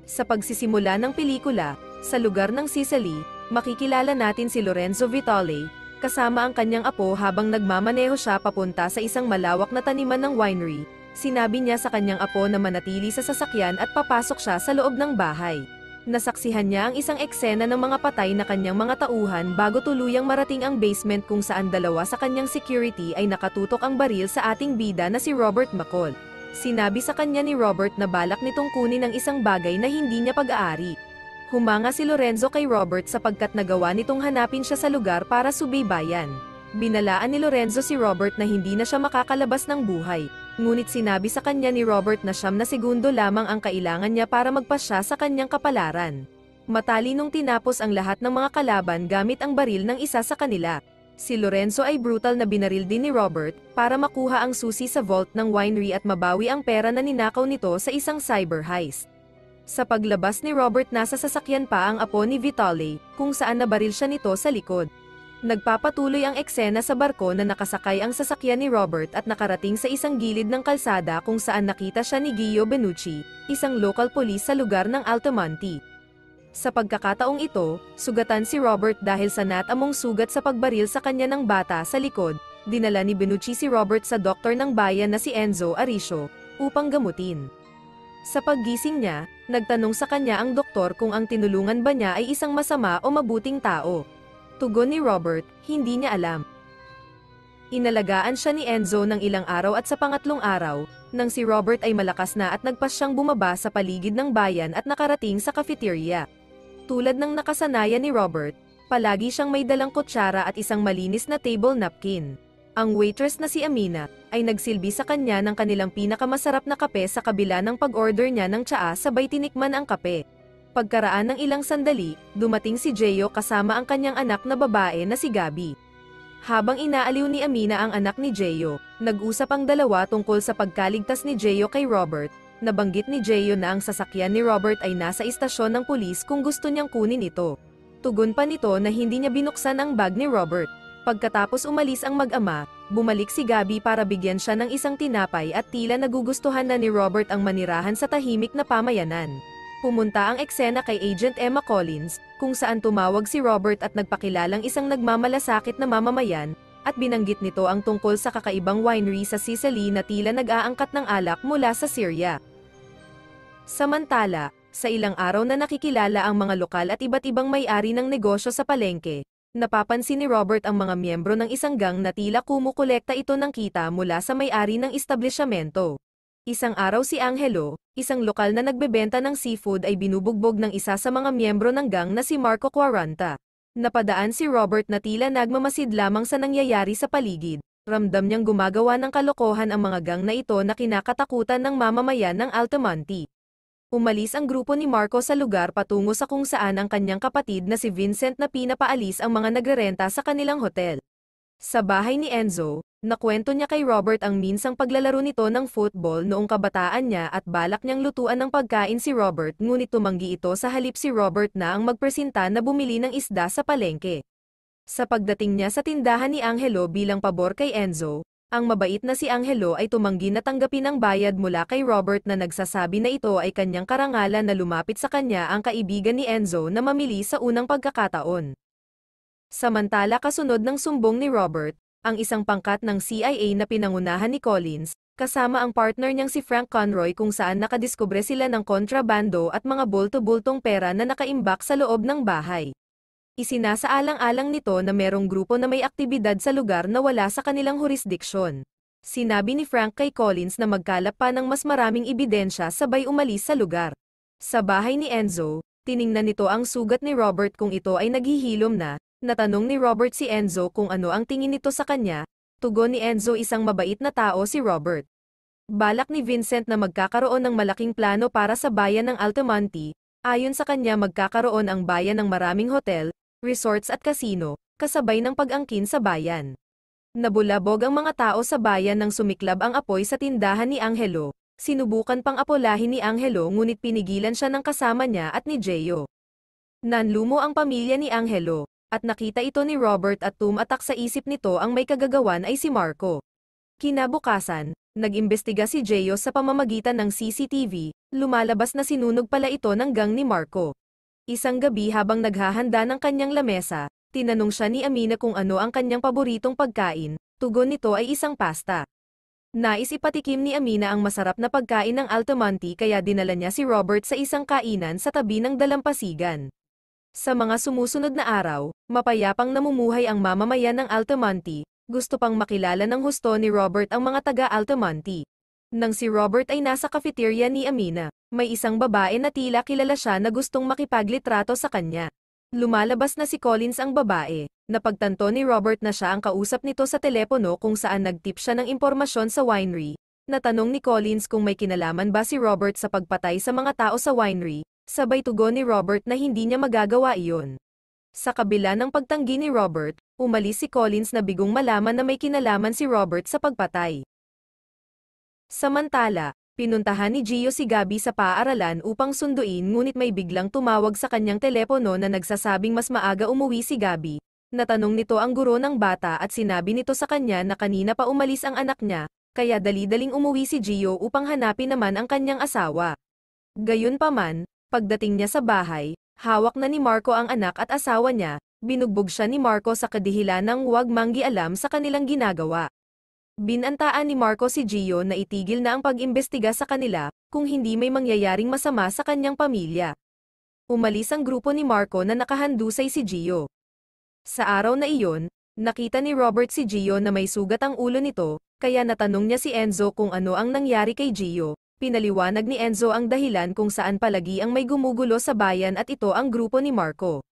Sa pagsisimula ng pelikula, sa lugar ng Sicily, makikilala natin si Lorenzo Vitale, kasama ang kanyang apo habang nagmamaneho siya papunta sa isang malawak na taniman ng winery. Sinabi niya sa kanyang apo na manatili sa sasakyan at papasok siya sa loob ng bahay. Nasaksihan niya ang isang eksena ng mga patay na kanyang mga tauhan bago tuluyang marating ang basement kung saan dalawa sa kanyang security ay nakatutok ang baril sa ating bida na si Robert McCall. Sinabi sa kanya ni Robert na balak nitong kunin ang isang bagay na hindi niya pag-aari. Humanga si Lorenzo kay Robert sapagkat nagawa nitong hanapin siya sa lugar para subaybayan. Binalaan ni Lorenzo si Robert na hindi na siya makakalabas ng buhay. Ngunit sinabi sa kanya ni Robert na 9 na segundo lamang ang kailangan niya para magpasya sa kanyang kapalaran. Matalinong tinapos ang lahat ng mga kalaban gamit ang baril ng isa sa kanila. Si Lorenzo ay brutal na binaril din ni Robert para makuha ang susi sa vault ng winery at mabawi ang pera na ninakaw nito sa isang cyber heist. Sa paglabas ni Robert nasa sasakyan pa ang apo ni Vitale, kung saan nabaril siya nito sa likod. Nagpapatuloy ang eksena sa barko na nakasakay ang sasakyan ni Robert at nakarating sa isang gilid ng kalsada kung saan nakita siya ni Gio Benucci, isang local police sa lugar ng Altomonte. Sa pagkakataong ito, sugatan si Robert dahil sa natamong sugat sa pagbaril sa kanya ng bata sa likod. Dinala ni Benucci si Robert sa doktor ng bayan na si Enzo Aricio, upang gamutin. Sa paggising niya, nagtanong sa kanya ang doktor kung ang tinulungan ba niya ay isang masama o mabuting tao. Tugon ni Robert, hindi niya alam. Inalagaan siya ni Enzo ng ilang araw at sa pangatlong araw, nang si Robert ay malakas na at nagpas siyang bumaba sa paligid ng bayan at nakarating sa cafeteria. Tulad ng nakasanayan ni Robert, palagi siyang may dalang kutsara at isang malinis na table napkin. Ang waitress na si Amina, ay nagsilbi sa kanya ng kanilang pinakamasarap na kape sa kabila ng pag-order niya ng tsaa sabay tinikman ang kape. Pagkaraan ng ilang sandali, dumating si Gio kasama ang kanyang anak na babae na si Gabi. Habang inaaliw ni Amina ang anak ni Gio, nag-usap ang dalawa tungkol sa pagkaligtas ni Gio kay Robert. Nabanggit ni Gio na ang sasakyan ni Robert ay nasa istasyon ng pulis kung gusto niyang kunin ito. Tugon pa nito na hindi niya binuksan ang bag ni Robert. Pagkatapos umalis ang mag-ama, bumalik si Gabi para bigyan siya ng isang tinapay at tila nagugustuhan na ni Robert ang manirahan sa tahimik na pamayanan. Pumunta ang eksena kay Agent Emma Collins, kung saan tumawag si Robert at nagpakilalang isang nagmamalasakit na mamamayan, at binanggit nito ang tungkol sa kakaibang winery sa Sicily na tila nag-aangkat ng alak mula sa Syria. Samantala, sa ilang araw na nakikilala ang mga lokal at iba't ibang may-ari ng negosyo sa palengke, napapansin ni Robert ang mga miyembro ng isang gang na tila kumukolekta ito ng kita mula sa may-ari ng establishmento. Isang araw si Angelo, isang lokal na nagbebenta ng seafood ay binubugbog ng isa sa mga miyembro ng gang na si Marco Quaranta. Napadaan si Robert na tila nagmamasid lamang sa nangyayari sa paligid. Ramdam niyang gumagawa ng kalokohan ang mga gang na ito na kinakatakutan ng mamamayan ng Altomonte. Umalis ang grupo ni Marco sa lugar patungo sa kung saan ang kanyang kapatid na si Vincent na pinapaalis ang mga nagrerenta sa kanilang hotel. Sa bahay ni Enzo, nakwento niya kay Robert ang minsang paglalaro nito ng football noong kabataan niya at balak niyang lutuan ng pagkain si Robert ngunit tumanggi ito sa halip si Robert na ang magpresenta na bumili ng isda sa palengke. Sa pagdating niya sa tindahan ni Angelo bilang pabor kay Enzo, ang mabait na si Angelo ay tumanggi na tanggapin ang bayad mula kay Robert na nagsasabi na ito ay kanyang karangalan na lumapit sa kanya ang kaibigan ni Enzo na mamili sa unang pagkakataon. Samantala kasunod ng sumbong ni Robert, ang isang pangkat ng CIA na pinangunahan ni Collins, kasama ang partner niyang si Frank Conroy kung saan nakadiskubre sila ng kontrabando at mga bulto-bultong pera na nakaimbak sa loob ng bahay. Isinasaalang-alang nito na merong grupo na may aktibidad sa lugar na wala sa kanilang jurisdiksyon. Sinabi ni Frank kay Collins na magkalap pa ng mas maraming ebidensya sabay umalis sa lugar. Sa bahay ni Enzo, tiningnan nito ang sugat ni Robert kung ito ay naghihilom na. Natanong ni Robert si Enzo kung ano ang tingin nito sa kanya. Tugon ni Enzo isang mabait na tao si Robert. Balak ni Vincent na magkakaroon ng malaking plano para sa bayan ng Altomonte. Ayon sa kanya magkakaroon ang bayan ng maraming hotel, resorts at casino, kasabay ng pag-angkin sa bayan. Nabulabog ang mga tao sa bayan nang sumiklab ang apoy sa tindahan ni Angelo. Sinubukan pang apolahin ni Angelo ngunit pinigilan siya ng kasama niya at ni Gio. Nanlumo ang pamilya ni Angelo, at nakita ito ni Robert at tumatak sa isip nito ang may kagagawan ay si Marco. Kinabukasan, Nag-imbestiga si Gio sa pamamagitan ng CCTV, lumalabas na sinunog pala ito ng gang ni Marco. Isang gabi habang naghahanda ng kanyang lamesa, tinanong siya ni Amina kung ano ang kanyang paboritong pagkain, tugon nito ay isang pasta. Nais ipatikim ni Amina ang masarap na pagkain ng Altamonte kaya dinala niya si Robert sa isang kainan sa tabi ng dalampasigan. Sa mga sumusunod na araw, mapayapang namumuhay ang mamamayan ng Altamonte, gusto pang makilala ng husto ni Robert ang mga taga-Altamonte. Nang si Robert ay nasa cafeteria ni Amina, may isang babae na tila kilala siya na gustong makipaglitrato sa kanya. Lumalabas na si Collins ang babae, napagtanto ni Robert na siya ang kausap nito sa telepono kung saan nagtip siya ng impormasyon sa winery. Natanong ni Collins kung may kinalaman ba si Robert sa pagpatay sa mga tao sa winery, sabay tugon ni Robert na hindi niya magagawa iyon. Sa kabila ng pagtanggi ni Robert, umalis si Collins na bigong malaman na may kinalaman si Robert sa pagpatay. Samantala, pinuntahan ni Gio si Gabby sa paaralan upang sunduin ngunit may biglang tumawag sa kanyang telepono na nagsasabing mas maaga umuwi si Gabby. Natanong nito ang guro ng bata at sinabi nito sa kanya na kanina pa umalis ang anak niya, kaya dali-daling umuwi si Gio upang hanapin naman ang kanyang asawa. Gayunpaman, pagdating niya sa bahay, hawak na ni Marco ang anak at asawa niya, binugbog siya ni Marco sa kadahilan ng huwag manggialam sa kanilang ginagawa. Binantaan ni Marco si Gio na itigil na ang pag-imbestiga sa kanila, kung hindi may mangyayaring masama sa kanyang pamilya. Umalis ang grupo ni Marco na nakahandusay si Gio. Sa araw na iyon, nakita ni Robert si Gio na may sugat ang ulo nito, kaya natanong niya si Enzo kung ano ang nangyari kay Gio. Pinaliwanag ni Enzo ang dahilan kung saan palagi ang may gumugulo sa bayan at ito ang grupo ni Marco.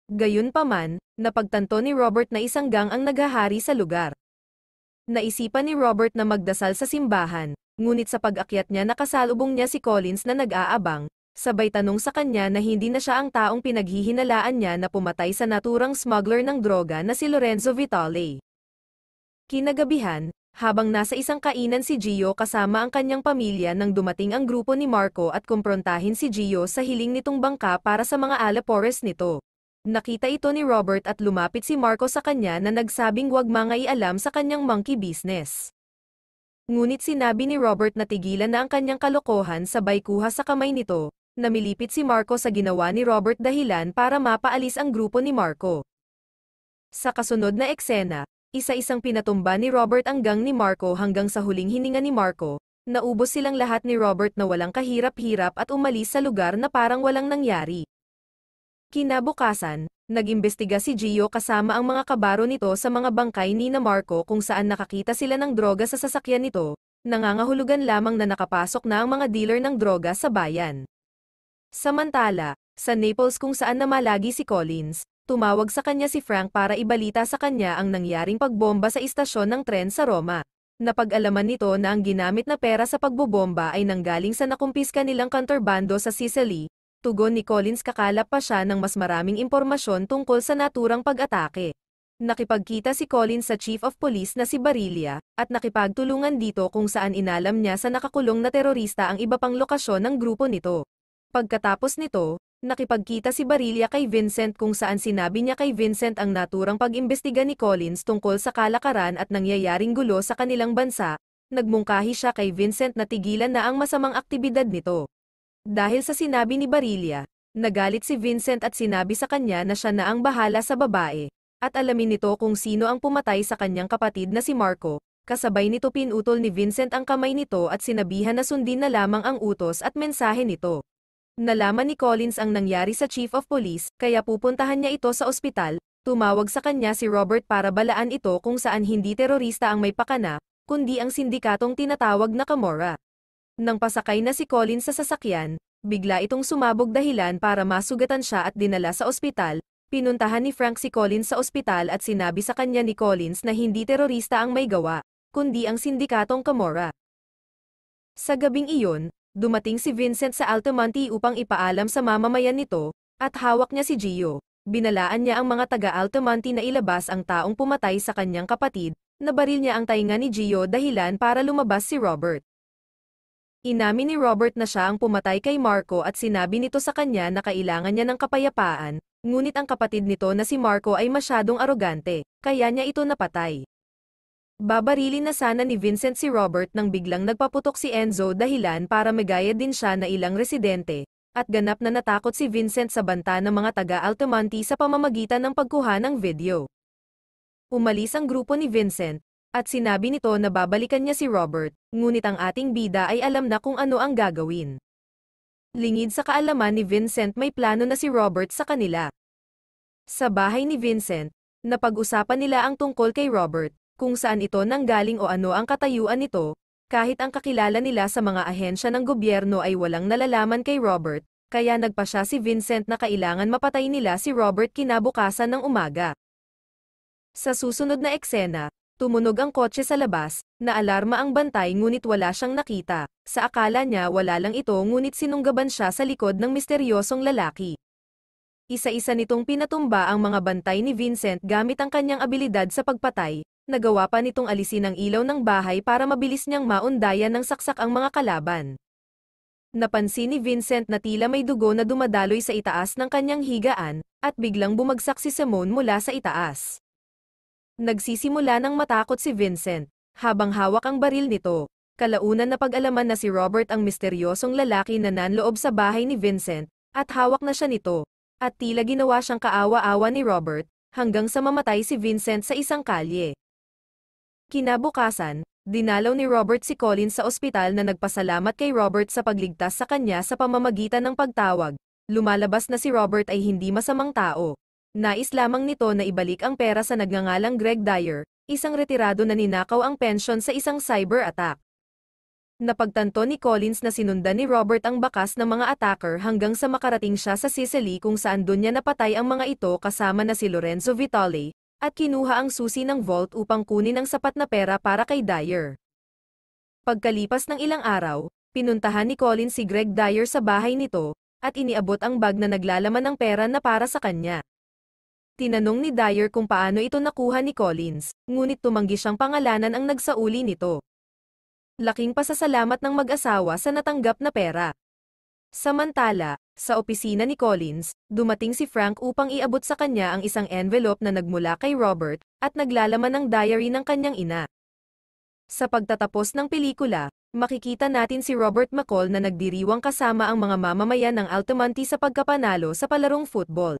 Gayunpaman, napagtanto ni Robert na isang gang ang naghahari sa lugar. Naisipan ni Robert na magdasal sa simbahan, ngunit sa pag-akyat niya nakasalubong niya si Collins na nag-aabang, sabay tanong sa kanya na hindi na siya ang taong pinaghihinalaan niya na pumatay sa naturang smuggler ng droga na si Lorenzo Vitale. Kinagabihan, habang nasa isang kainan si Gio kasama ang kanyang pamilya nang dumating ang grupo ni Marco at kumprontahin si Gio sa hiling nitong bangka para sa mga alapores nito. Nakita ito ni Robert at lumapit si Marco sa kanya na nagsabing huwag mangaialam sa kanyang monkey business. Ngunit sinabi ni Robert na tigilan na ang kanyang kalokohan sabay kuha sa kamay nito, namilipit si Marco sa ginawa ni Robert dahilan para mapaalis ang grupo ni Marco. Sa kasunod na eksena, isa-isang pinatumba ni Robert ang gang ni Marco hanggang sa huling hininga ni Marco, naubos silang lahat ni Robert na walang kahirap-hirap at umalis sa lugar na parang walang nangyari. Kinabukasan, nag-imbestiga si Gio kasama ang mga kabaro nito sa mga bangkay ni na Marco kung saan nakakita sila ng droga sa sasakyan nito, nangangahulugan lamang na nakapasok na ang mga dealer ng droga sa bayan. Samantala, sa Naples kung saan namalagi si Collins, tumawag sa kanya si Frank para ibalita sa kanya ang nangyaring pagbomba sa istasyon ng tren sa Roma. Napag-alaman nito na ang ginamit na pera sa pagbobomba ay nanggaling sa nakumpiska nilang kontrabando sa Sicily. Tugon ni Collins kakalap pa siya ng mas maraming impormasyon tungkol sa naturang pag-atake. Nakipagkita si Collins sa Chief of Police na si Barilla, at nakipagtulungan dito kung saan inalam niya sa nakakulong na terorista ang iba pang lokasyon ng grupo nito. Pagkatapos nito, nakipagkita si Barilla kay Vincent kung saan sinabi niya kay Vincent ang naturang pag-imbestiga ni Collins tungkol sa kalakaran at nangyayaring gulo sa kanilang bansa. Nagmungkahi siya kay Vincent na tigilan na ang masamang aktibidad nito. Dahil sa sinabi ni Barilla, nagalit si Vincent at sinabi sa kanya na siya na ang bahala sa babae, at alamin nito kung sino ang pumatay sa kanyang kapatid na si Marco. Kasabay nito pinutol ni Vincent ang kamay nito at sinabihan na sundin na lamang ang utos at mensahe nito. Nalaman ni Collins ang nangyari sa Chief of Police, kaya pupuntahan niya ito sa ospital. Tumawag sa kanya si Robert para balaan ito kung saan hindi terorista ang may pakana, kundi ang sindikatong tinatawag na Camorra. Nang pasakay na si Collins sa sasakyan, bigla itong sumabog dahilan para masugatan siya at dinala sa ospital. Pinuntahan ni Frank si Collins sa ospital at sinabi sa kanya ni Collins na hindi terorista ang may gawa, kundi ang sindikatong Camorra. Sa gabing iyon, dumating si Vincent sa Altamonte upang ipaalam sa mamamayan nito, at hawak niya si Gio. Binalaan niya ang mga taga-Altamonte na ilabas ang taong pumatay sa kanyang kapatid, nabaril niya ang tainga ni Gio dahilan para lumabas si Robert. Inamin ni Robert na siya ang pumatay kay Marco at sinabi nito sa kanya na kailangan niya ng kapayapaan, ngunit ang kapatid nito na si Marco ay masyadong arogante, kaya niya ito napatay. Babarilin na sana ni Vincent si Robert nang biglang nagpaputok si Enzo dahilan para magaya din siya na ilang residente, at ganap na natakot si Vincent sa banta ng mga taga-Altamonte sa pamamagitan ng pagkuha ng video. Umalis ang grupo ni Vincent, at sinabi nito na babalikan niya si Robert, ngunit ang ating bida ay alam na kung ano ang gagawin. Lingid sa kaalaman ni Vincent may plano na si Robert sa kanila. Sa bahay ni Vincent, napag-usapan nila ang tungkol kay Robert, kung saan ito nanggaling o ano ang katayuan nito, kahit ang kakilala nila sa mga ahensya ng gobyerno ay walang nalalaman kay Robert, kaya nagpasya si Vincent na kailangan mapatay nila si Robert kinabukasan ng umaga. Sa susunod na eksena, tumunog ang kotse sa labas, naalarma ang bantay ngunit wala siyang nakita, sa akala niya wala lang ito ngunit sinunggaban siya sa likod ng misteryosong lalaki. Isa-isa nitong pinatumba ang mga bantay ni Vincent gamit ang kanyang abilidad sa pagpatay, nagawa pa nitong alisin ang ilaw ng bahay para mabilis niyang maundayan ng saksak ang mga kalaban. Napansin ni Vincent na tila may dugo na dumadaloy sa itaas ng kanyang higaan, at biglang bumagsak si Simone mula sa itaas. Nagsisimula ng matakot si Vincent, habang hawak ang baril nito. Kalaunan na pag-alaman na si Robert ang misteryosong lalaki na nanloob sa bahay ni Vincent, at hawak na siya nito, at tila ginawa siyang kaawa-awa ni Robert, hanggang sa mamatay si Vincent sa isang kalye. Kinabukasan, dinalaw ni Robert si Collins sa ospital na nagpasalamat kay Robert sa pagligtas sa kanya sa pamamagitan ng pagtawag. Lumalabas na si Robert ay hindi masamang tao. Nais lamang nito na ibalik ang pera sa nagngangalang Greg Dyer, isang retirado na ninakaw ang pensyon sa isang cyber attack. Napagtanto ni Collins na sinundan ni Robert ang bakas ng mga attacker hanggang sa makarating siya sa Sicily kung saan doon niya napatay ang mga ito kasama na si Lorenzo Vitale, at kinuha ang susi ng vault upang kunin ang sapat na pera para kay Dyer. Pagkalipas ng ilang araw, pinuntahan ni Collins si Greg Dyer sa bahay nito, at iniabot ang bag na naglalaman ng pera na para sa kanya. Tinanong ni Dyer kung paano ito nakuha ni Collins, ngunit tumanggi siyang pangalanan ang nagsauli nito. Laking pasasalamat ng mag-asawa sa natanggap na pera. Samantala, sa opisina ni Collins, dumating si Frank upang iabot sa kanya ang isang envelope na nagmula kay Robert, at naglalaman ng diary ng kanyang ina. Sa pagtatapos ng pelikula, makikita natin si Robert McCall na nagdiriwang kasama ang mga mamamayan ng Altamonte sa pagkapanalo sa palarong football.